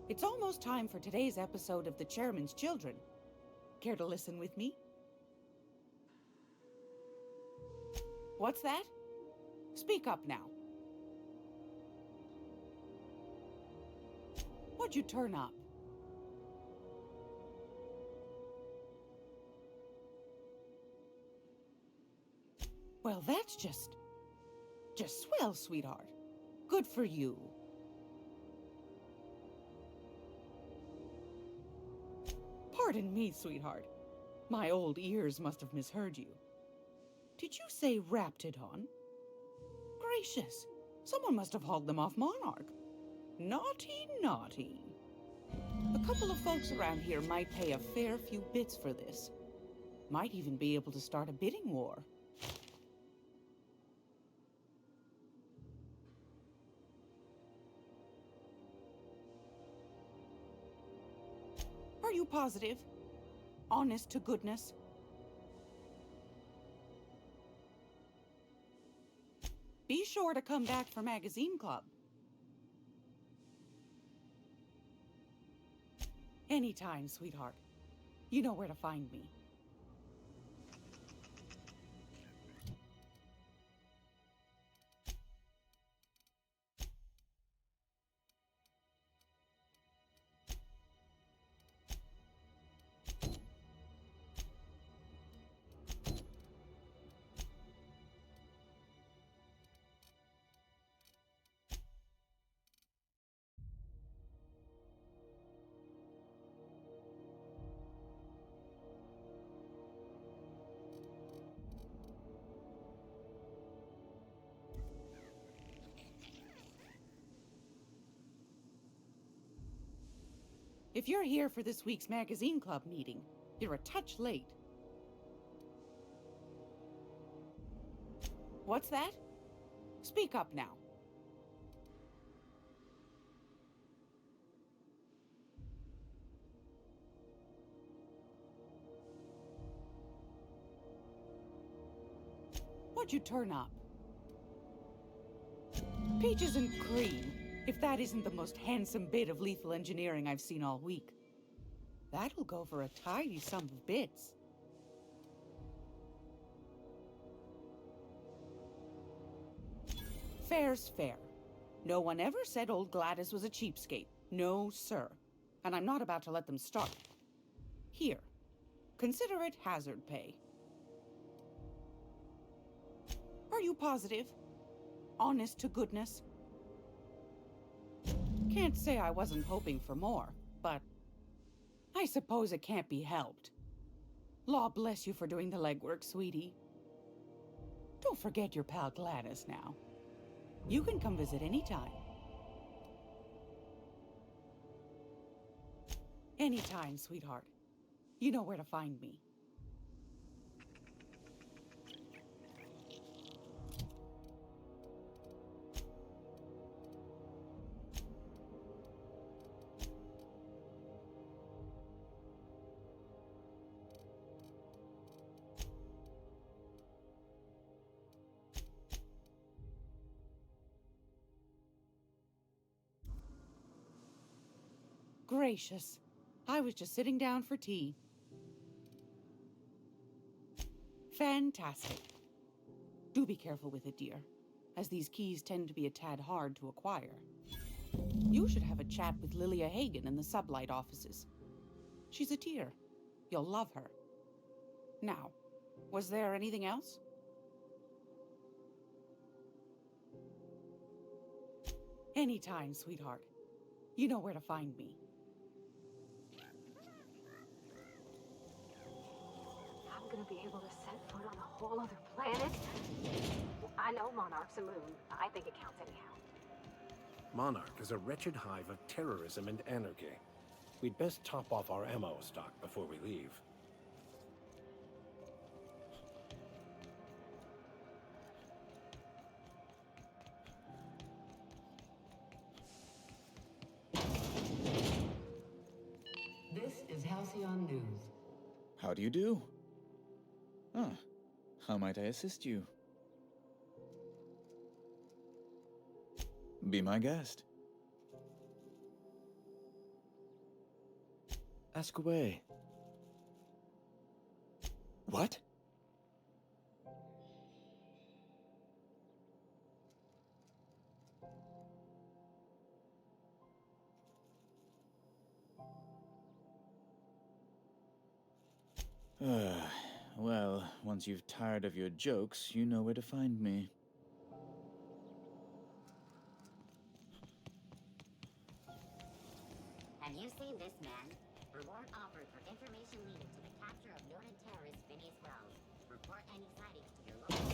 It's almost time for today's episode of The Chairman's Children. Care to listen with me? What's that? Speak up now. What'd you turn up? Well, that's just swell, sweetheart. Good for you. Pardon me, sweetheart. My old ears must have misheard you. Did you say Raptidon? Gracious, someone must have hauled them off Monarch. Naughty, naughty. A couple of folks around here might pay a fair few bits for this. Might even be able to start a bidding war. Are you positive? Honest to goodness? Be sure to come back for Magazine Club. Anytime, sweetheart. You know where to find me. If you're here for this week's Magazine Club meeting, you're a touch late. What's that? Speak up now. What'd you turn up? Peaches and cream, if that isn't the most handsome bit of lethal engineering I've seen all week. That'll go for a tidy sum of bits. Fair's fair. No one ever said old Gladys was a cheapskate. No, sir. And I'm not about to let them start. Here, consider it hazard pay. Are you positive? Honest to goodness? Can't say I wasn't hoping for more, but I suppose it can't be helped. Law bless you for doing the legwork, sweetie. Don't forget your pal Gladys now. You can come visit anytime. Anytime, sweetheart. You know where to find me. Gracious. I was just sitting down for tea. Fantastic. Do be careful with it, dear, as these keys tend to be a tad hard to acquire. You should have a chat with Lilia Hagen in the Sublight offices. She's a dear. You'll love her. Now, was there anything else? Anytime, sweetheart. You know where to find me. I'm gonna be able to set foot on a whole other planet? I know Monarch's a moon. I think it counts anyhow. Monarch is a wretched hive of terrorism and anarchy. We'd best top off our ammo stock before we leave. This is Halcyon News. How do you do? Ah, how might I assist you? Be my guest. Ask away. What? Well, once you've tired of your jokes, you know where to find me. Have you seen this man? Reward offered for information leading to the capture of noted terrorist Phineas Wells. Report any sightings to your local.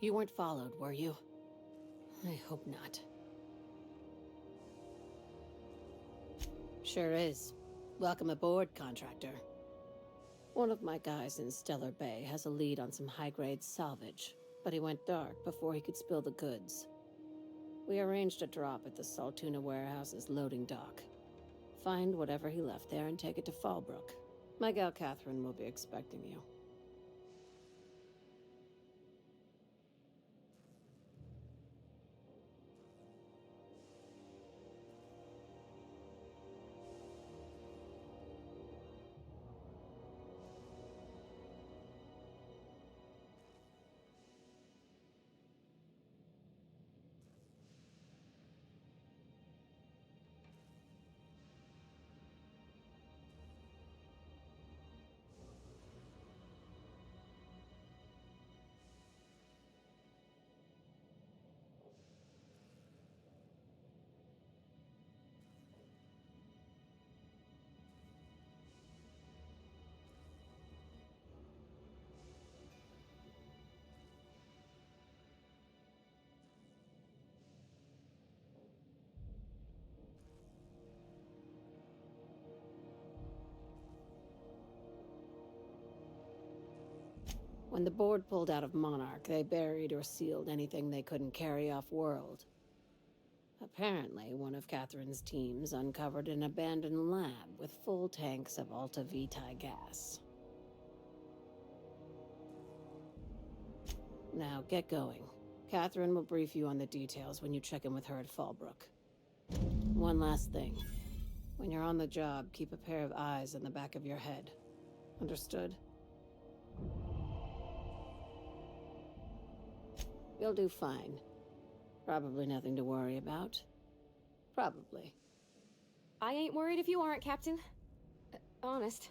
You weren't followed, were you? I hope not. Sure is. Welcome aboard, contractor. One of my guys in Stellar Bay has a lead on some high-grade salvage, but he went dark before he could spill the goods. We arranged a drop at the Saltuna warehouse's loading dock. Find whatever he left there and take it to Fallbrook. My gal Catherine will be expecting you. When the board pulled out of Monarch, they buried or sealed anything they couldn't carry off-world. Apparently, one of Catherine's teams uncovered an abandoned lab with full tanks of Alta Vitae gas. Now, get going. Catherine will brief you on the details when you check in with her at Fallbrook. One last thing. When you're on the job, keep a pair of eyes in the back of your head. Understood? You'll do fine. Probably nothing to worry about. Probably. I ain't worried if you aren't, Captain. Honest.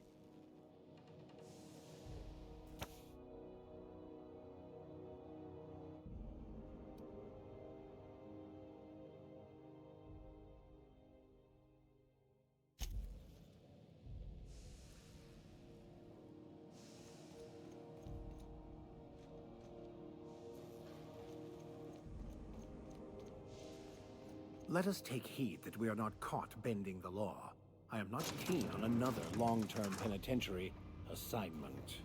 Let us take heed that we are not caught bending the law. I am not keen on another long-term penitentiary assignment.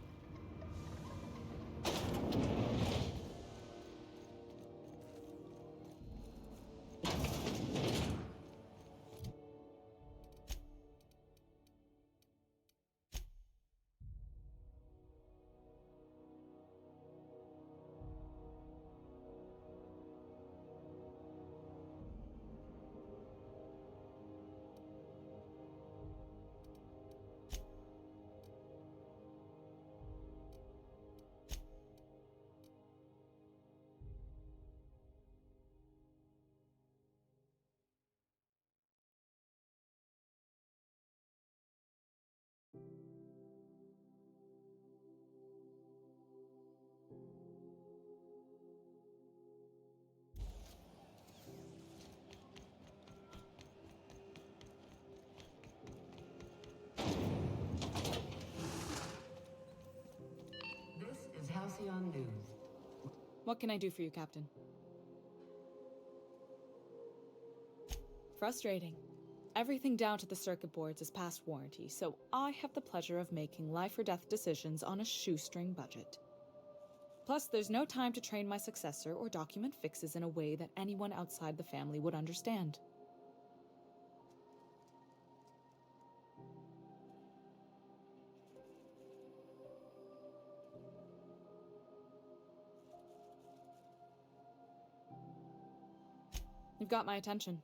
This is Halcyon News. What can I do for you, Captain? Frustrating. Everything down to the circuit boards is past warranty, so I have the pleasure of making life or death decisions on a shoestring budget. Plus, there's no time to train my successor or document fixes in a way that anyone outside the family would understand. You've got my attention.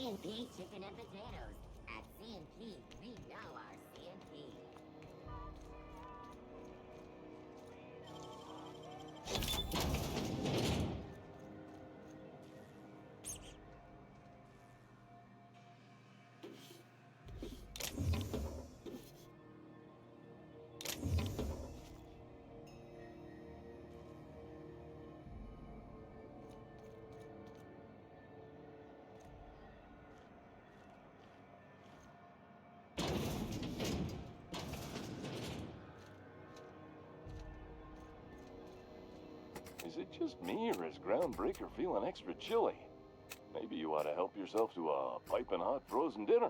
C&P chicken and potatoes. At C&P, we know our C&P. Is it just me, or is Groundbreaker feeling extra chilly? Maybe you ought to help yourself to a piping hot frozen dinner.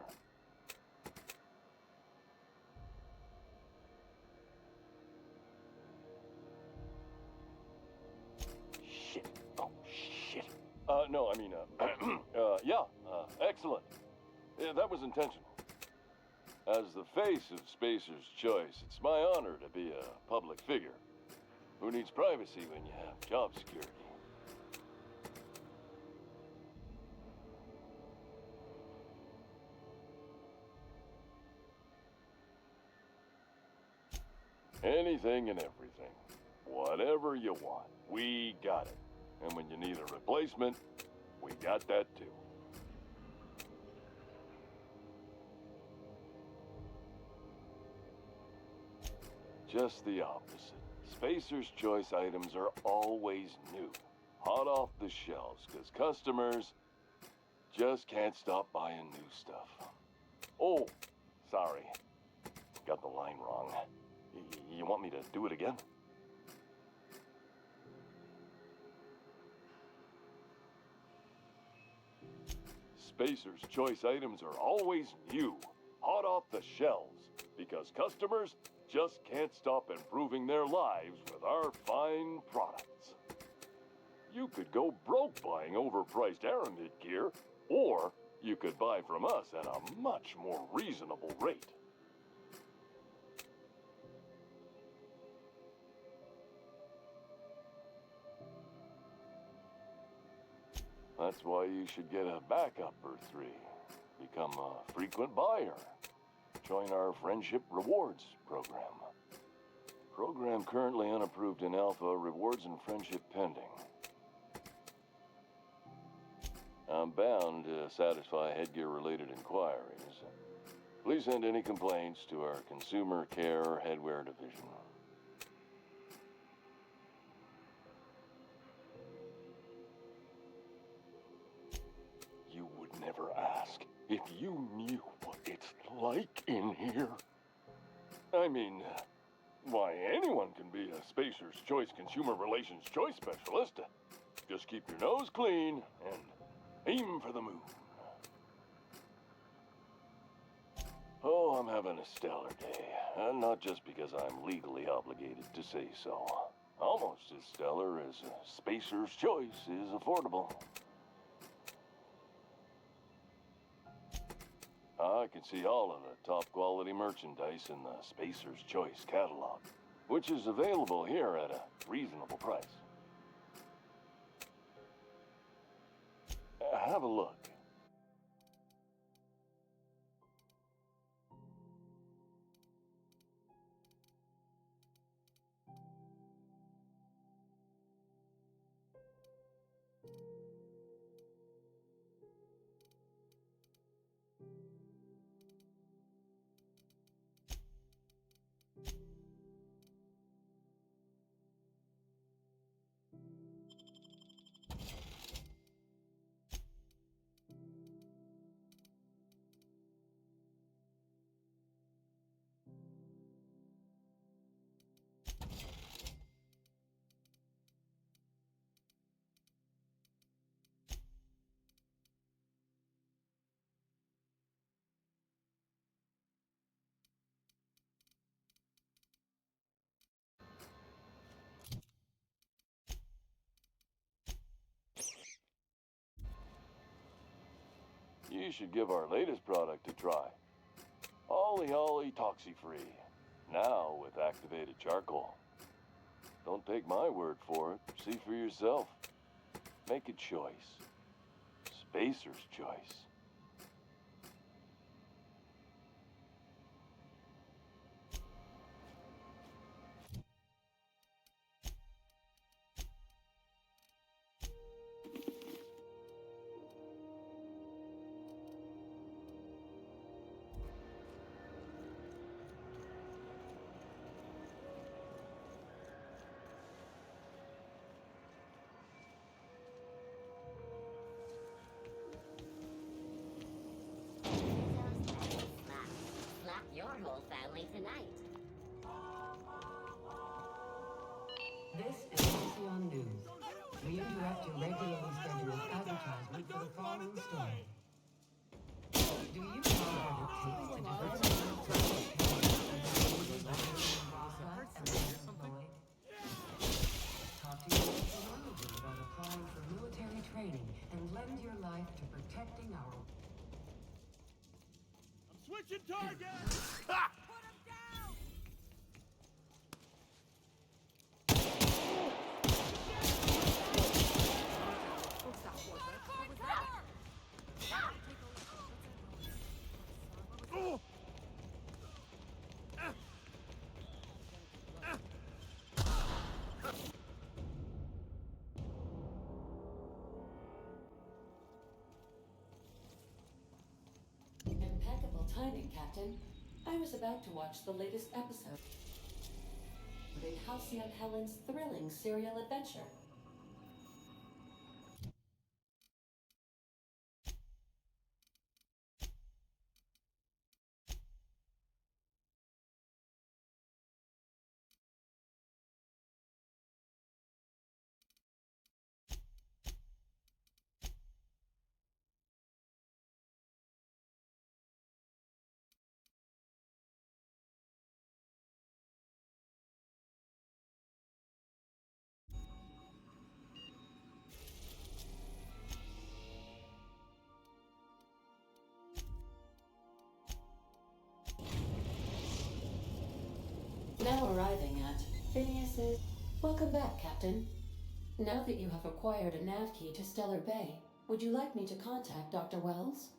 Shit. Oh, shit. No, I mean, yeah, excellent. Yeah, that was intentional. As the face of Spacer's Choice, it's my honor to be a public figure. Who needs privacy when you have job security? Anything and everything. Whatever you want, we got it. And when you need a replacement, we got that too. Just the opposite. Spacer's Choice items are always new, hot off the shelves, because customers just can't stop buying new stuff. Oh, sorry. Got the line wrong. You want me to do it again? Spacer's Choice items are always new, hot off the shelves, because customers just can't stop improving their lives with our fine products. You could go broke buying overpriced Aramid gear, or you could buy from us at a much more reasonable rate. That's why you should get a backup or three. Become a frequent buyer. Join our Friendship Rewards program. Program currently unapproved in Alpha, rewards and friendship pending. I'm bound to satisfy headgear-related inquiries. Please send any complaints to our Consumer Care Headwear Division. You would never ask if you knew what it's like in here. I mean, why, anyone can be a Spacer's Choice Consumer Relations Choice Specialist. Just keep your nose clean and aim for the moon. Oh, I'm having a stellar day. And not just because I'm legally obligated to say so. Almost as stellar as Spacer's Choice is affordable. I can see all of the top quality merchandise in the Spacer's Choice catalog, which is available here at a reasonable price. Have a look. You should give our latest product a try. Ollie Ollie Toxi-Free. Now with activated charcoal. Don't take my word for it. See for yourself. Make a choice. Spacer's Choice. This is Halcyon News. We interrupt your regularly scheduled advertisement for the following story. Do you know what it takes to develop Talk to your local manager about applying for military training and lend your life to protecting our... Switching targets! Ha! Put him down! Impeccable timing, Captain. I was about to watch the latest episode in Halcyon Helen's thrilling serial adventure. Now arriving at Phineas's... Welcome back, Captain. Now that you have acquired a nav key to Stellar Bay, would you like me to contact Dr. Wells?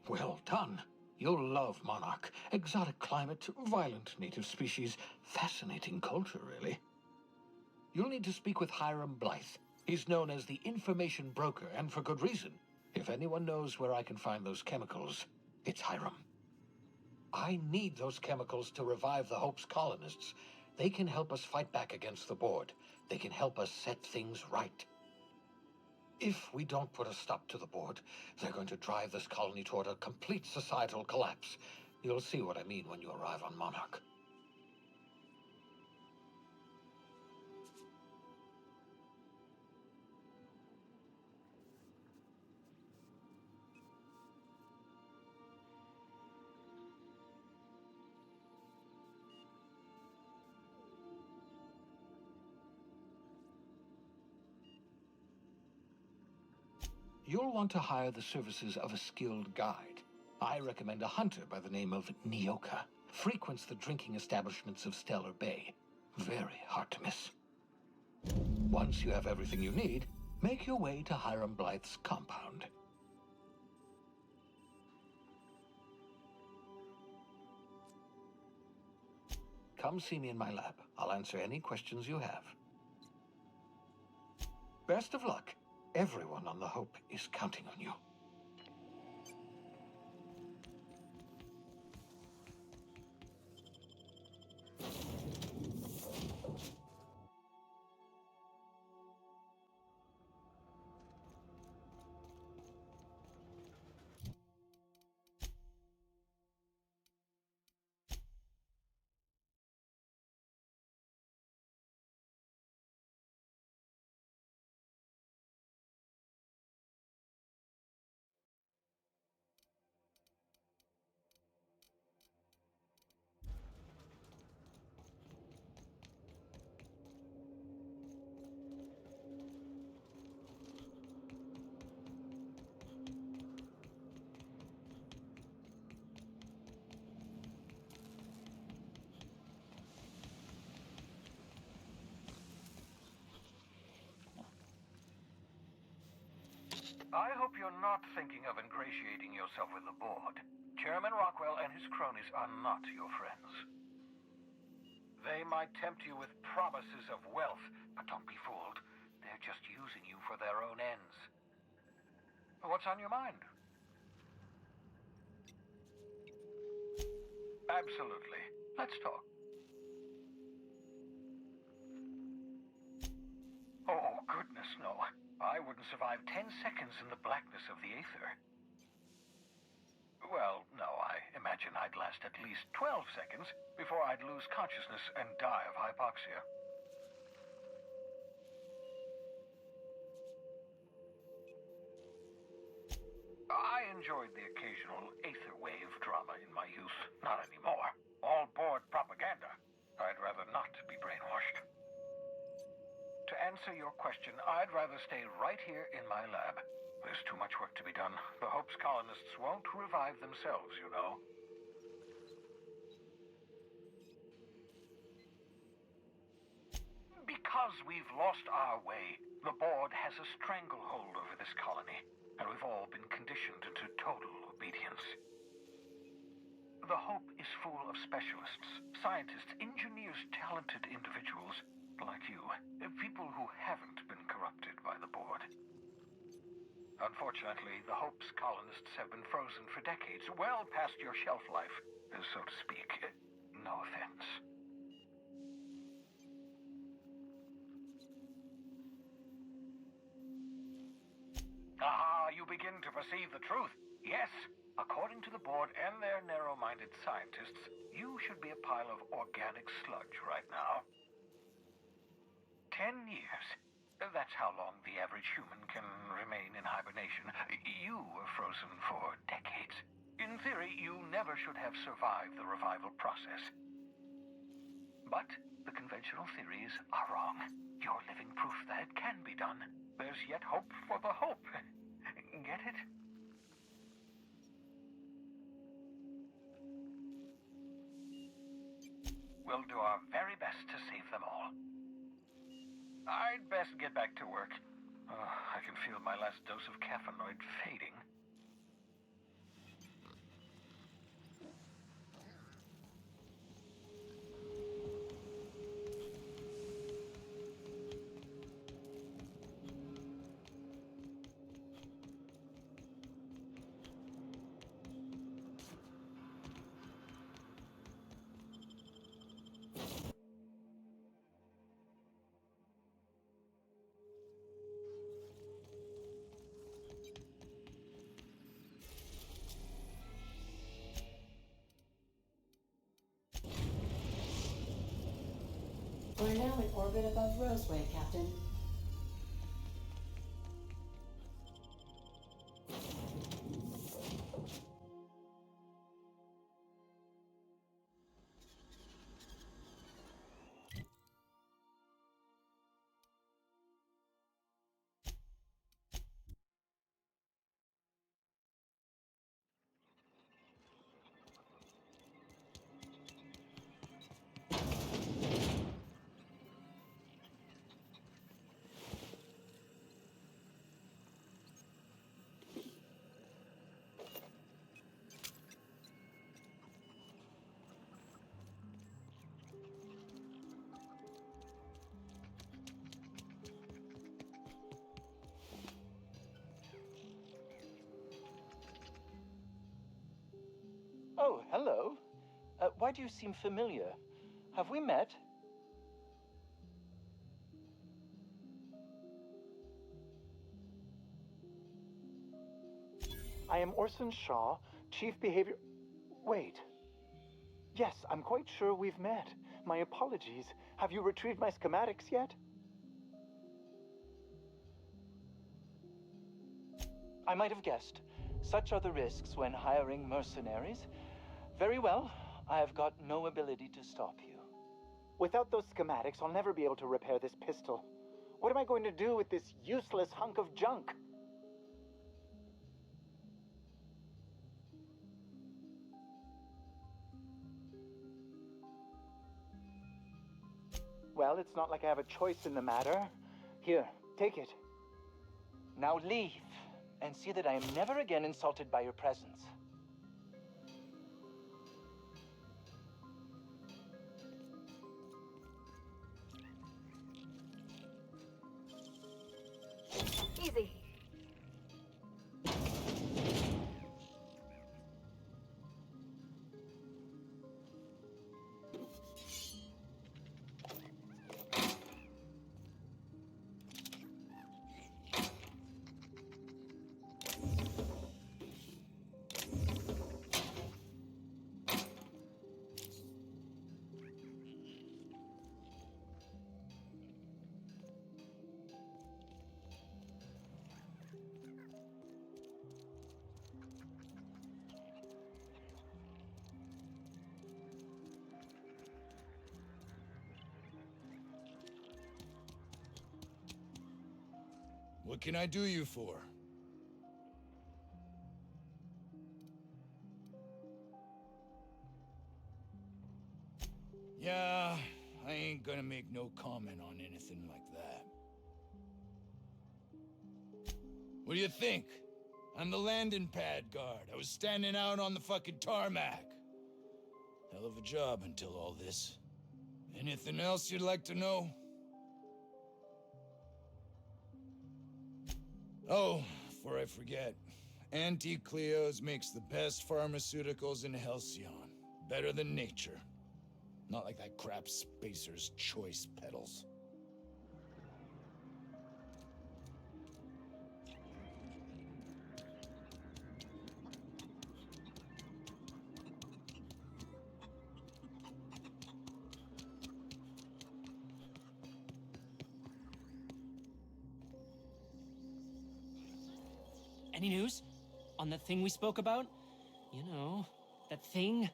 Well done. You'll love Monarch. Exotic climate, violent native species, fascinating culture, really. You'll need to speak with Hiram Blythe. He's known as the information broker, and for good reason. If anyone knows where I can find those chemicals, it's Hiram. I need those chemicals to revive the Hope's colonists. They can help us fight back against the Board. They can help us set things right. If we don't put a stop to the Board, they're going to drive this colony toward a complete societal collapse. You'll see what I mean when you arrive on Monarch. You'll want to hire the services of a skilled guide. I recommend a hunter by the name of Nyoka. Frequents the drinking establishments of Stellar Bay. Very hard to miss. Once you have everything you need, make your way to Hiram Blythe's compound. Come see me in my lab. I'll answer any questions you have. Best of luck. Everyone on the Hope is counting on you. I hope you're not thinking of ingratiating yourself with the Board. Chairman Rockwell and his cronies are not your friends. They might tempt you with promises of wealth, but don't be fooled. They're just using you for their own ends. What's on your mind? Absolutely. Let's talk. Oh, goodness, no. I wouldn't survive 10 seconds in the blackness of the Aether. Well, no, I imagine I'd last at least 12 seconds before I'd lose consciousness and die of hypoxia. I enjoyed the occasional aether wave drama in my youth. Not anymore. All board propaganda. I'd rather not be brainwashed. To answer your question, I'd rather stay right here in my lab. There's too much work to be done. The Hope's colonists won't revive themselves, you know. Because we've lost our way, the board has a stranglehold over this colony, and we've all been conditioned into total obedience. The Hope is full of specialists, scientists, engineers, talented individuals like you, people who haven't been corrupted by the board. Unfortunately, the Hope's colonists have been frozen for decades, well past your shelf life, so to speak. No offense. Ah, you begin to perceive the truth. Yes, according to the board and their narrow-minded scientists, you should be a pile of organic sludge right now. 10 years. That's how long the average human can remain in hibernation. You were frozen for decades. In theory, you never should have survived the revival process. But the conventional theories are wrong. You're living proof that it can be done. There's yet hope for the Hope. Get it? We'll do our very best to save them all. I'd best get back to work. I can feel my last dose of caffeinoid fading. We're now in orbit above Roseway, Captain. Oh, hello. Why do you seem familiar? Have we met? I am Orson Shaw, Chief Behavior... Wait. Yes, I'm quite sure we've met. My apologies. Have you retrieved my schematics yet? I might have guessed. Such are the risks when hiring mercenaries. Very well. I have got no ability to stop you. Without those schematics, I'll never be able to repair this pistol. What am I going to do with this useless hunk of junk? Well, it's not like I have a choice in the matter. Here, take it. Now leave, and see that I am never again insulted by your presence. Easy. What can I do you for? Yeah, I ain't gonna make no comment on anything like that. What do you think? I'm the landing pad guard. I was standing out on the fucking tarmac. Hell of a job until all this. Anything else you'd like to know? Oh, before I forget, Auntie Cleo's makes the best pharmaceuticals in Halcyon. Better than nature. Not like that crap Spacer's Choice peddles. Any news? On that thing we spoke about? You know, that thing?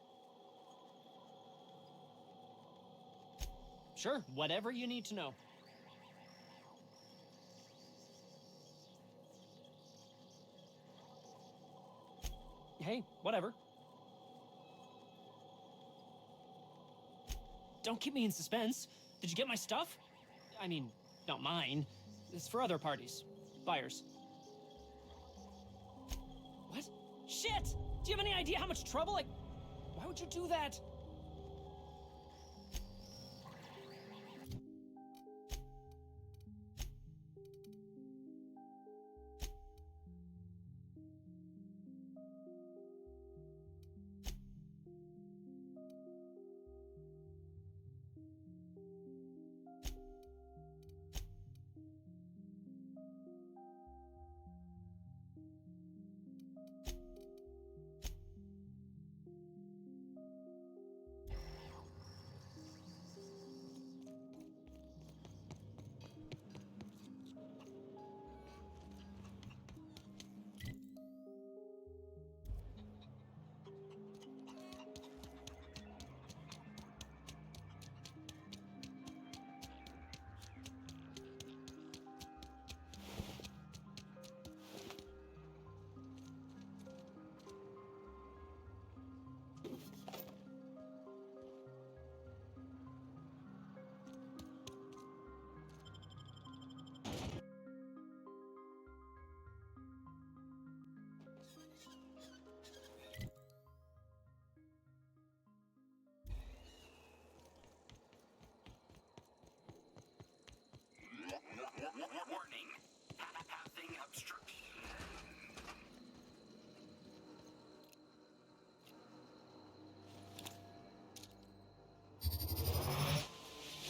Sure, whatever you need to know. Hey, whatever. Don't keep me in suspense. Did you get my stuff? I mean, not mine. It's for other parties. Buyers. What? Shit! Do you have any idea how much trouble why would you do that? Warning. Passing obstruction.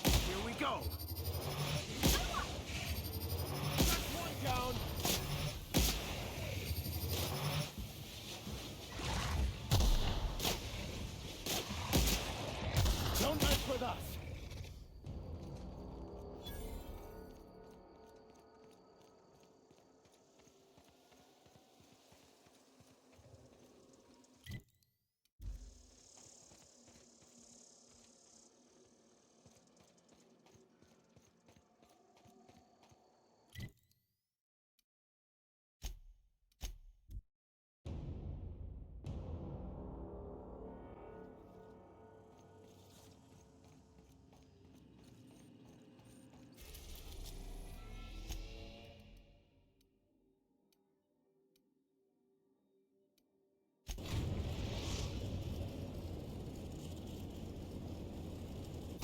Here we go. That's one down. Don't mess with us.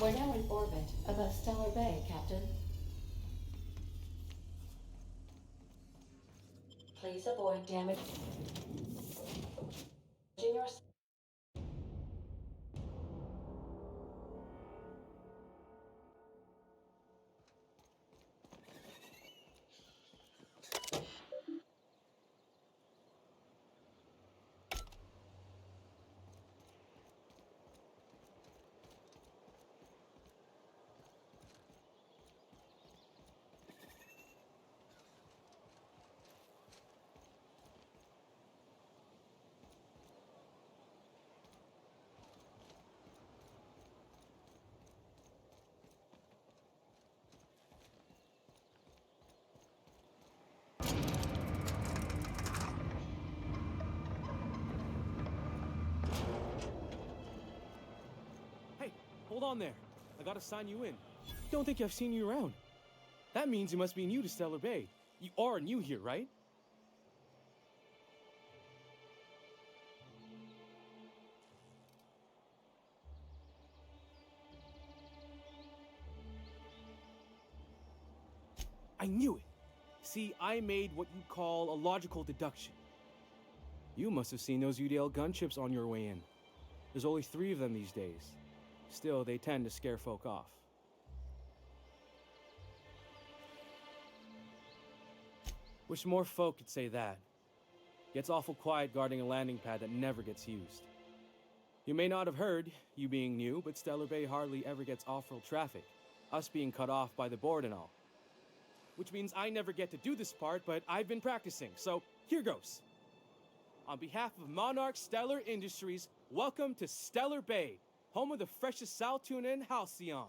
We're now in orbit above Stellar Bay, Captain. Please avoid damage. Your Hey, hold on there. I gotta sign you in. Don't think I've seen you around. That means you must be new to Stellar Bay. You are new here, right? I knew it. See, I made what you call a logical deduction. You must have seen those UDL gunships on your way in. There's only 3 of them these days. Still, they tend to scare folk off. Wish more folk could say that. Gets awful quiet guarding a landing pad that never gets used. You may not have heard, you being new, but Stellar Bay hardly ever gets off-world traffic. Us being cut off by the board and all. Which means I never get to do this part, but I've been practicing, so here goes. On behalf of Monarch Stellar Industries, welcome to Stellar Bay, home of the freshest sal tuna and halcyon.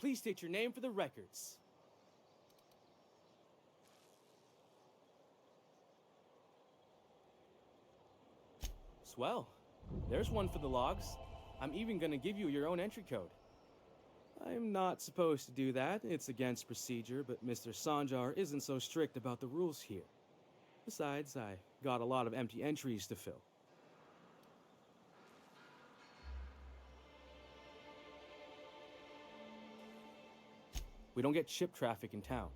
Please state your name for the records. Swell. There's one for the logs. I'm even gonna give you your own entry code. I'm not supposed to do that. It's against procedure, but Mr. Sanjar isn't so strict about the rules here. Besides, I got a lot of empty entries to fill. We don't get ship traffic in town.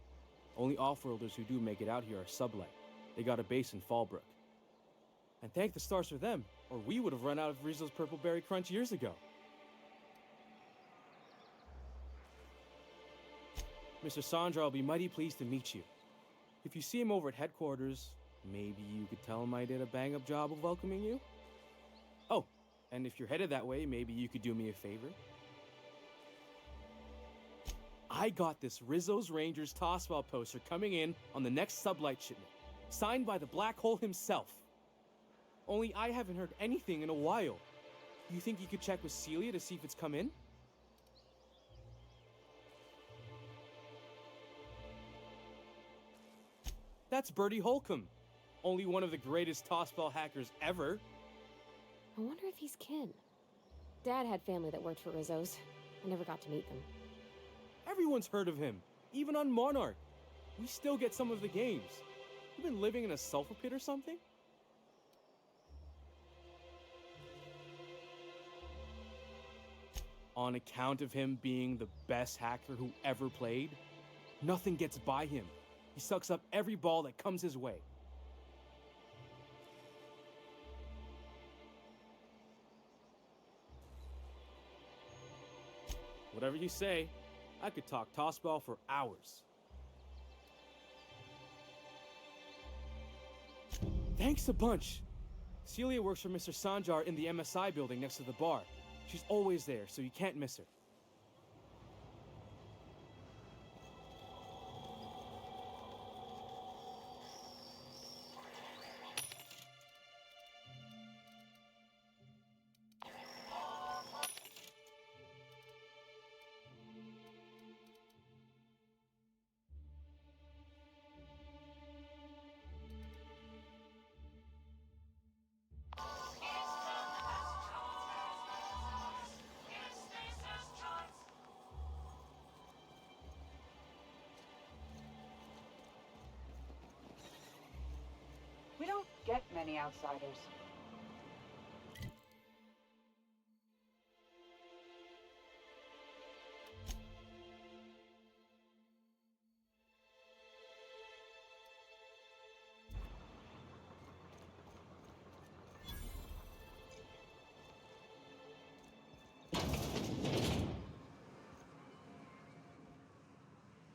Only off-worlders who do make it out here are sublet. They got a base in Fallbrook. And thank the stars for them, or we would have run out of Rizzo's Purple Berry Crunch years ago. Mr. Sandra will be mighty pleased to meet you. If you see him over at headquarters, maybe you could tell him I did a bang-up job of welcoming you? Oh, and if you're headed that way, maybe you could do me a favor? I got this Rizzo's Rangers tossball poster coming in on the next sublight shipment, signed by the Black Hole himself. Only I haven't heard anything in a while. You think you could check with Celia to see if it's come in? That's Bertie Holcomb, only one of the greatest tossball hackers ever. I wonder if he's kin. Dad had family that worked for Rizzo's. I never got to meet them. Everyone's heard of him, even on Monarch. We still get some of the games. You been living in a sulfur pit or something? On account of him being the best hacker who ever played, nothing gets by him. He sucks up every ball that comes his way. Whatever you say, I could talk tossball for hours. Thanks a bunch. Celia works for Mr. Sanjar in the MSI building next to the bar. She's always there, so you can't miss her. We don't get many outsiders.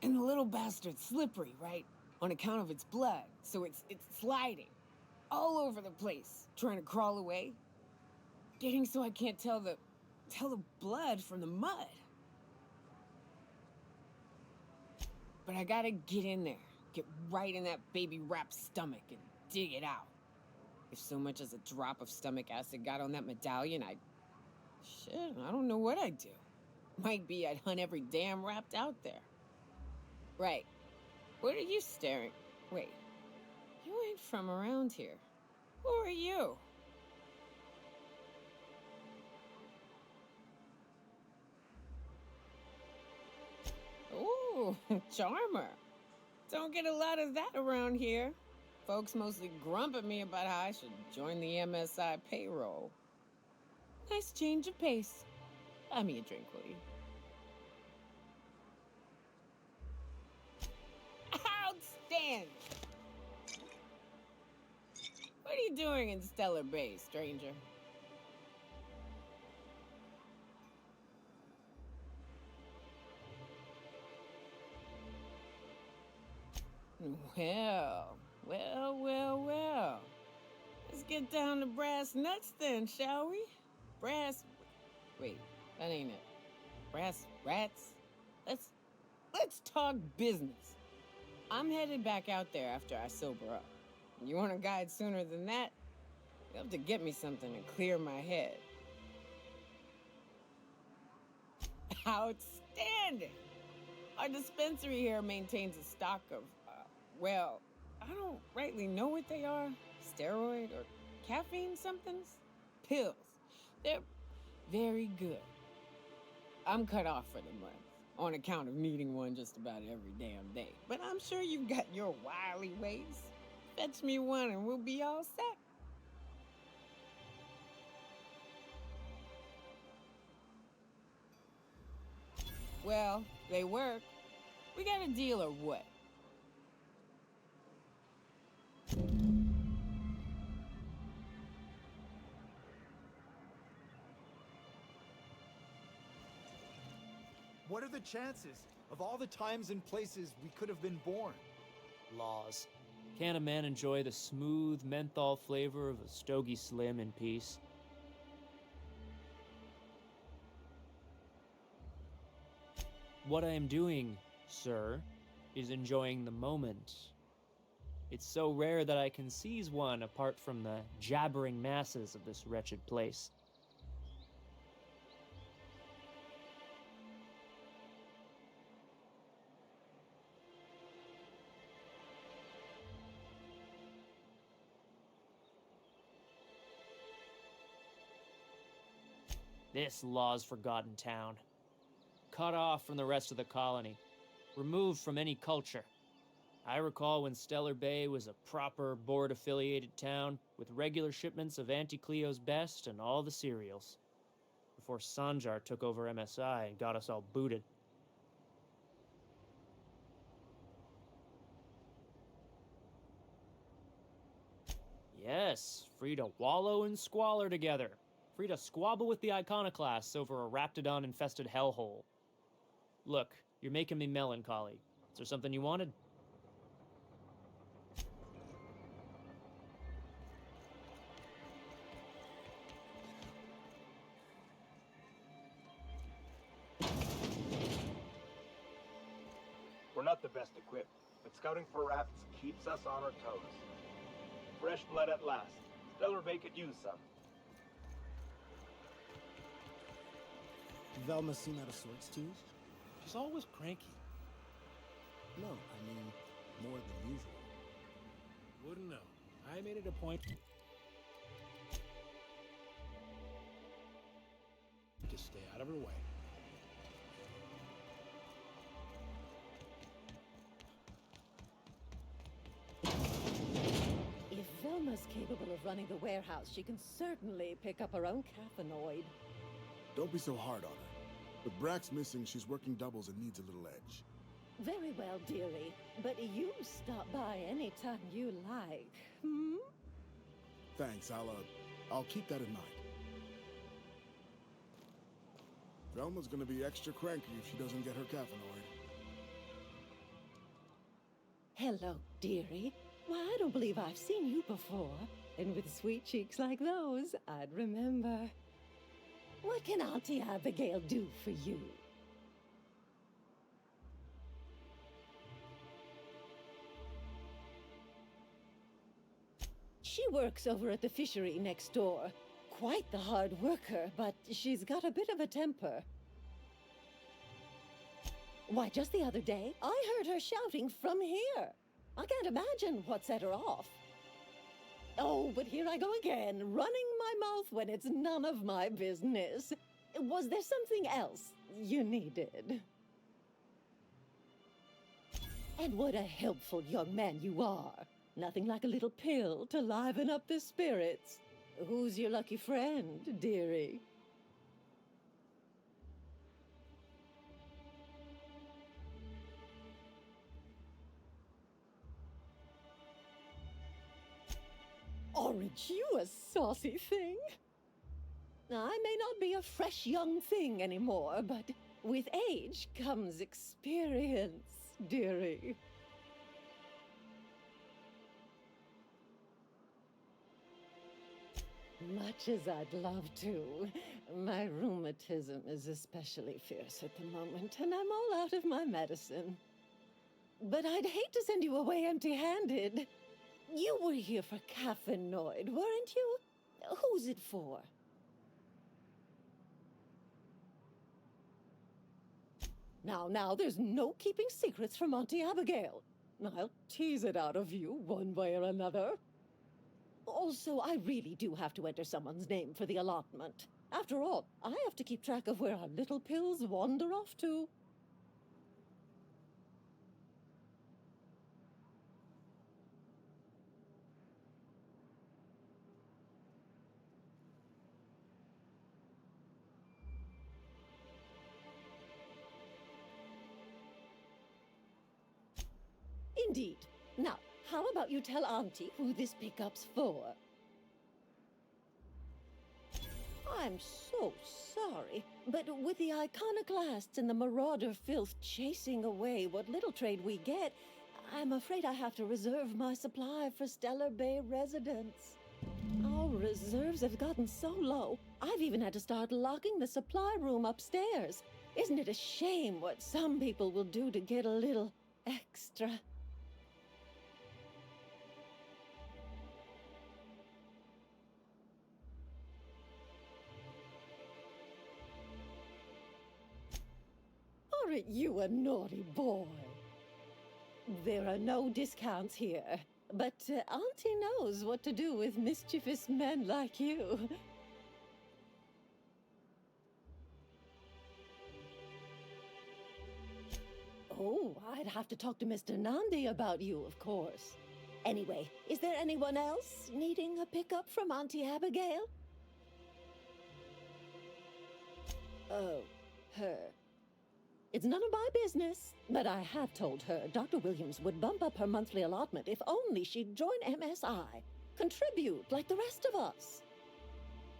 And the little bastard's slippery, right? On account of its blood, so it's sliding all over the place, trying to crawl away. Getting so I can't tell the blood from the mud. But I gotta get in there, get right in that baby rap's stomach and dig it out. If so much as a drop of stomach acid got on that medallion, shit, I don't know what I'd do. Might be I'd hunt every damn wrapped out there. Right. What are you staring? Wait. You ain't from around here. Who are you? Charmer. Don't get a lot of that around here. Folks mostly grump at me about how I should join the MSI payroll. Nice change of pace. Buy me a drink, will you? Outstanding! What are you doing in Stellar Bay, stranger? Well. Let's get down to brass nuts then, shall we? Wait, that ain't it. Brass rats? Let's talk business. I'm headed back out there after I sober up. You want a guide sooner than that? You'll have to get me something to clear my head. Outstanding! Our dispensary here maintains a stock of, I don't rightly know what they are. Steroid or caffeine somethings? Pills. They're very good. I'm cut off for the month, on account of needing one just about every damn day. But I'm sure you've got your wily ways. Fetch me one and we'll be all set. Well, they work. We got a deal or what? What are the chances of all the times and places we could have been born? Laws. Can't a man enjoy the smooth menthol flavor of a Stogie Slim in peace? What I am doing, sir, is enjoying the moment. It's so rare that I can seize one apart from the jabbering masses of this wretched place. This law's forgotten town. Cut off from the rest of the colony. Removed from any culture. I recall when Stellar Bay was a proper board-affiliated town with regular shipments of Auntie Cleo's best and all the cereals. Before Sanjar took over MSI and got us all booted. Yes, free to wallow in squalor together. Free to squabble with the iconoclasts over a raptidon-infested hellhole. Look, you're making me melancholy. Is there something you wanted? We're not the best equipped, but scouting for rafts keeps us on our toes. Fresh blood at last. Stellar Bay could use some. Velma seem out of sorts too? She's always cranky. No, I mean, more than usual. Wouldn't know. I made it a point to stay out of her way. If Velma's capable of running the warehouse, she can certainly pick up her own caffeinoid. Don't be so hard on her. With Brack's missing, she's working doubles and needs a little edge. Very well, dearie. But you stop by anytime you like. Hmm? Thanks, I'll keep that in mind. Velma's gonna be extra cranky if she doesn't get her caffeinoid. Hello, dearie. Why, I don't believe I've seen you before. And with sweet cheeks like those, I'd remember. What can Auntie Abigail do for you? She works over at the fishery next door. Quite the hard worker, but she's got a bit of a temper. Why, just the other day, I heard her shouting from here. I can't imagine what set her off. Oh, but here I go again, running my mouth when it's none of my business. Was there something else you needed? And what a helpful young man you are. Nothing like a little pill to liven up the spirits. Who's your lucky friend, dearie? Aren't you a saucy thing? I may not be a fresh young thing anymore, but with age comes experience, dearie. Much as I'd love to, my rheumatism is especially fierce at the moment, and I'm all out of my medicine. But I'd hate to send you away empty-handed. You were here for caffeinoid, weren't you? Who's it for? Now, there's no keeping secrets from Auntie Abigail. I'll tease it out of you one way or another. Also, I really do have to enter someone's name for the allotment. After all, I have to keep track of where our little pills wander off to. Indeed. Now, how about you tell Auntie who this pickup's for? I'm so sorry, but with the iconoclasts and the marauder filth chasing away what little trade we get, I'm afraid I have to reserve my supply for Stellar Bay residents. Our reserves have gotten so low, I've even had to start locking the supply room upstairs. Isn't it a shame what some people will do to get a little extra? Aren't you a naughty boy? There are no discounts here, but Auntie knows what to do with mischievous men like you. Oh, I'd have to talk to Mr. Nandi about you, of course. Anyway, is there anyone else needing a pickup from Auntie Abigail? Oh, her. It's none of my business, but I have told her Dr. Williams would bump up her monthly allotment if only she'd join MSI. Contribute like the rest of us.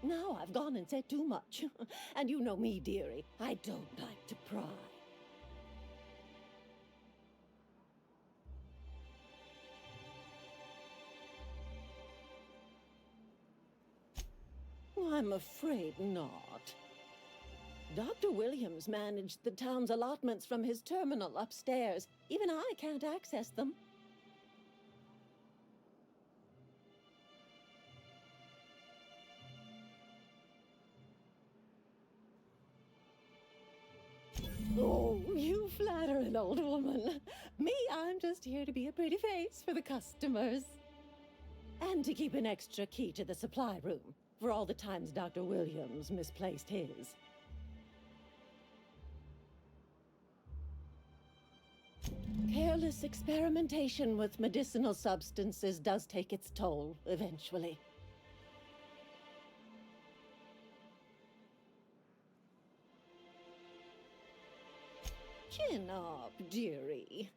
Now I've gone and said too much. And you know me, dearie. I don't like to pry. I'm afraid not. Dr. Williams managed the town's allotments from his terminal upstairs. Even I can't access them. Oh, you flatter an old woman. Me, I'm just here to be a pretty face for the customers. And to keep an extra key to the supply room, for all the times Dr. Williams misplaced his. Careless experimentation with medicinal substances does take its toll, eventually. Chin up, dearie.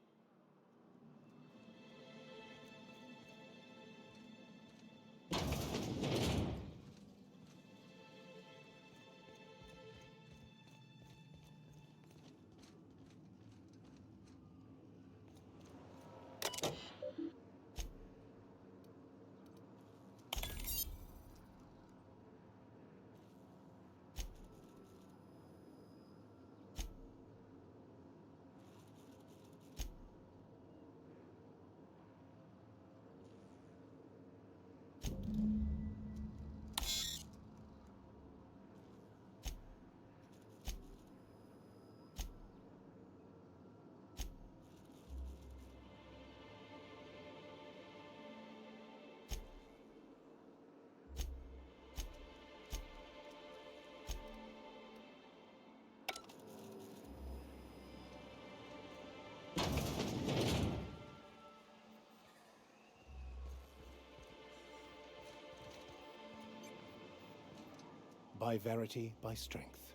by verity, by strength.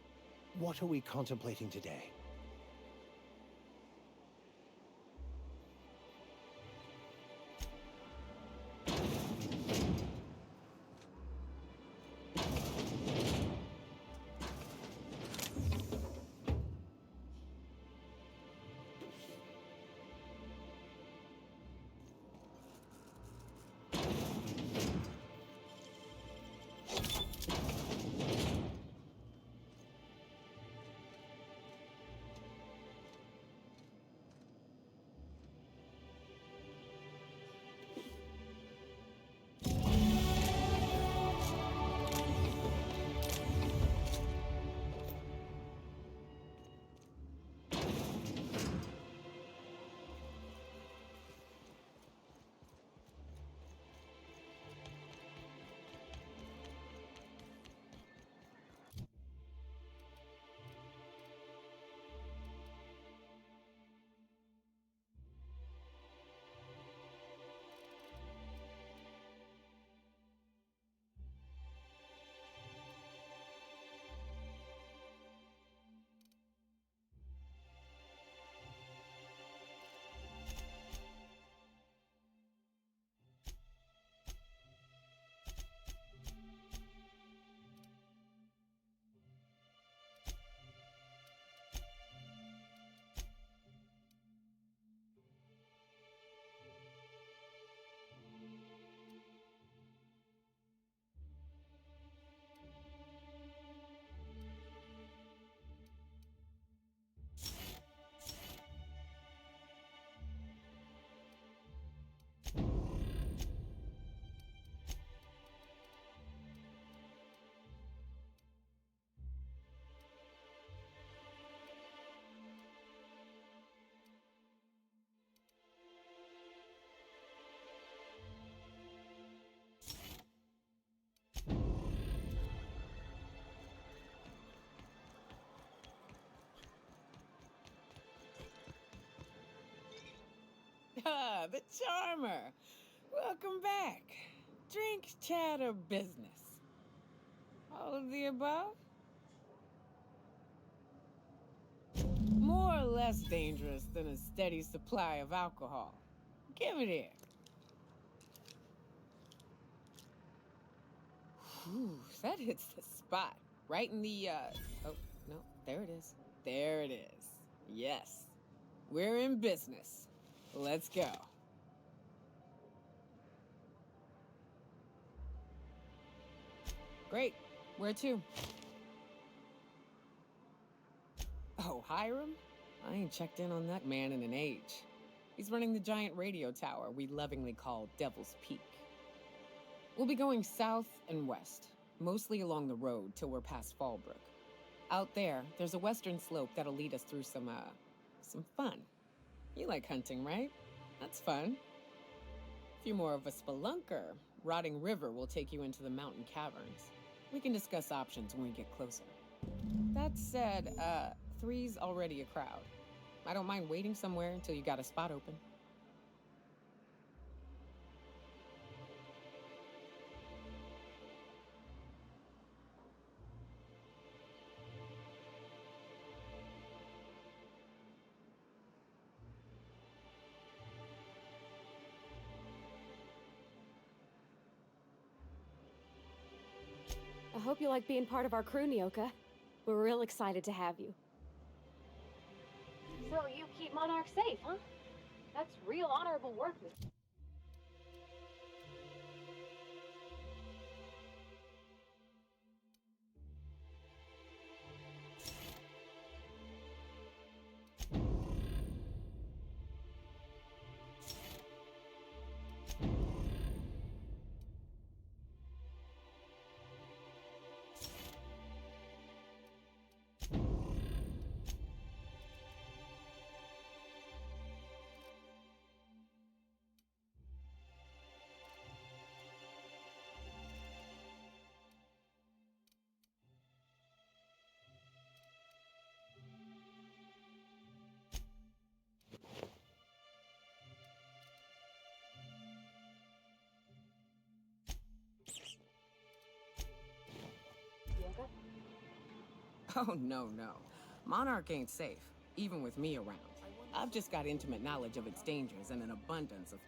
What are we contemplating today? Ah, the charmer. Welcome back. Drink, chat, or business? All of the above? More or less dangerous than a steady supply of alcohol. Give it here. Whew, that hits the spot. Right in the, oh, no, there it is. There it is. Yes. We're in business. Let's go. Great. Where to? Oh, Hiram? I ain't checked in on that man in an age. He's running the giant radio tower we lovingly call Devil's Peak. We'll be going south and west, mostly along the road till we're past Fallbrook. Out there, there's a western slope that'll lead us through some fun. You like hunting, right? That's fun. If you're more of a spelunker, Rotting River will take you into the mountain caverns. We can discuss options when we get closer. That said, 3's already a crowd. I don't mind waiting somewhere until you got a spot open. I hope you like being part of our crew, Nyoka. We're real excited to have you. So you keep Monarch safe, huh? That's real honorable work. Oh, no, no. Monarch ain't safe, even with me around. I've just got intimate knowledge of its dangers and an abundance of...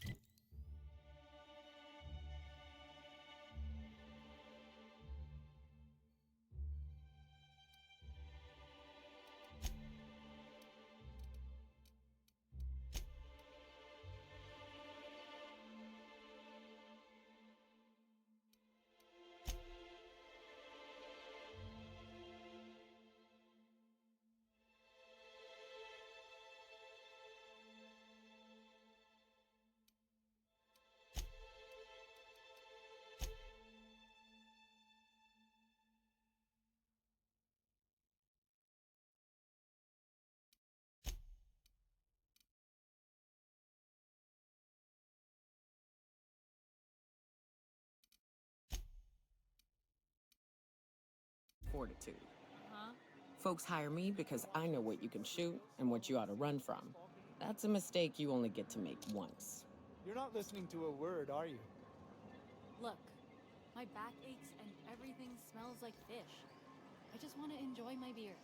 fortitude. Folks hire me because I know what you can shoot and what you ought to run from. That's a mistake you only get to make once. You're not listening to a word, are you? Look, my back aches and everything smells like fish. I just want to enjoy my beer.